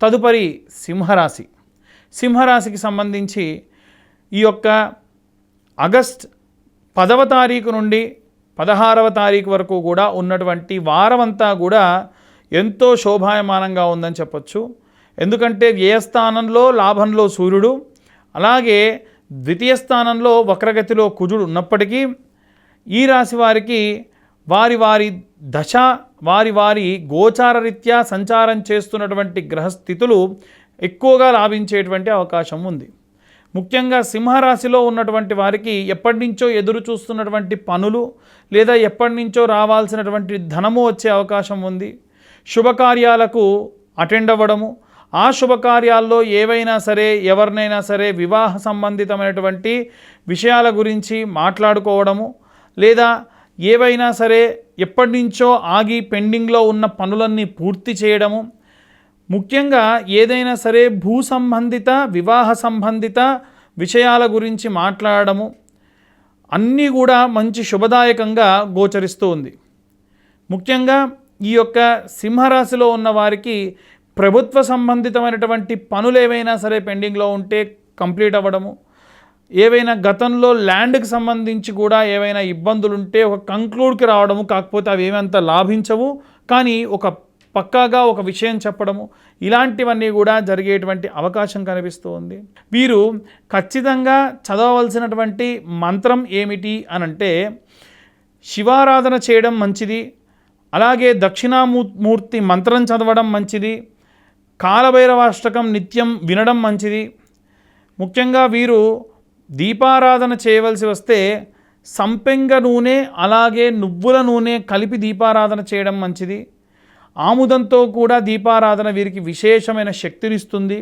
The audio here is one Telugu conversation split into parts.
తదుపరి సింహరాశి. సింహరాశికి సంబంధించి ఈ యొక్క ఆగస్ట్ 10వ తారీఖు నుండి 16వ తారీఖు వరకు కూడా ఉన్నటువంటి వారమంతా కూడా ఎంతో శోభాయమానంగా ఉందని చెప్పొచ్చు. ఎందుకంటే వ్యయస్థానంలో లాభంలో సూర్యుడు, అలాగే ద్వితీయ స్థానంలో వక్రగతిలో కుజుడు ఉన్నప్పటికీ ఈ రాశి వారికి వారి వారి దశ వారి వారి గోచార రీత్యా సంచారం చేస్తున్నటువంటి గ్రహస్థితులు ఎక్కువగా లాభించేటువంటి అవకాశం ఉంది. ముఖ్యంగా సింహరాశిలో ఉన్నటువంటి వారికి ఎప్పటి నుంచో ఎదురు చూస్తున్నటువంటి పనులు లేదా ఎప్పటి నుంచో రావాల్సినటువంటి ధనము వచ్చే అవకాశం ఉంది. శుభకార్యాలకు అటెండ్ అవ్వడము, ఆ శుభకార్యాల్లో ఏవైనా సరే ఎవరినైనా సరే వివాహ సంబంధితమైనటువంటి విషయాల గురించి మాట్లాడుకోవడము, లేదా ఏవైనా సరే ఎప్పటి నుంచో ఆగి పెండింగ్లో ఉన్న పనులన్నీ పూర్తి చేయడము, ముఖ్యంగా ఏదైనా సరే భూ సంబంధిత వివాహ సంబంధిత విషయాల గురించి మాట్లాడడము అన్నీ కూడా మంచి శుభదాయకంగా గోచరిస్తూ ఉంది. ముఖ్యంగా ఈ యొక్క సింహరాశిలో ఉన్న వారికి ప్రభుత్వ సంబంధితమైనటువంటి పనులు ఏవైనా సరే పెండింగ్లో ఉంటే కంప్లీట్ అవ్వడము, ఏవైనా గతంలో ల్యాండ్కి సంబంధించి కూడా ఏవైనా ఇబ్బందులు ఉంటే ఒక కంక్లూడ్కి రావడము, కాకపోతే అవి ఏమంత లాభించవు కానీ ఒక పక్కాగా ఒక విషయం చెప్పడము, ఇలాంటివన్నీ కూడా జరిగేటువంటి అవకాశం కనిపిస్తూ ఉంది. వీరు ఖచ్చితంగా చదవవలసినటువంటి మంత్రం ఏమిటి అనంటే శివారాధన చేయడం మంచిది, అలాగే దక్షిణామూర్తి మంత్రం చదవడం మంచిది, కాలభైరవాష్టకం నిత్యం వినడం మంచిది. ముఖ్యంగా వీరు దీపారాధన చేయవలసి వస్తే సంపెంగ నూనె అలాగే నువ్వుల నూనె కలిపి దీపారాధన చేయడం మంచిది. ఆముదంతో కూడా దీపారాధన వీరికి విశేషమైన శక్తినిస్తుంది.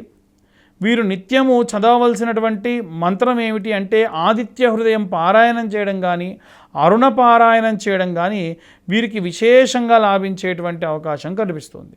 వీరు నిత్యము చదవవలసినటువంటి మంత్రం ఏమిటి అంటే ఆదిత్య హృదయం పారాయణం చేయడం కానీ అరుణ పారాయణం చేయడం కానీ వీరికి విశేషంగా లాభించేటువంటి అవకాశం కనిపిస్తుంది.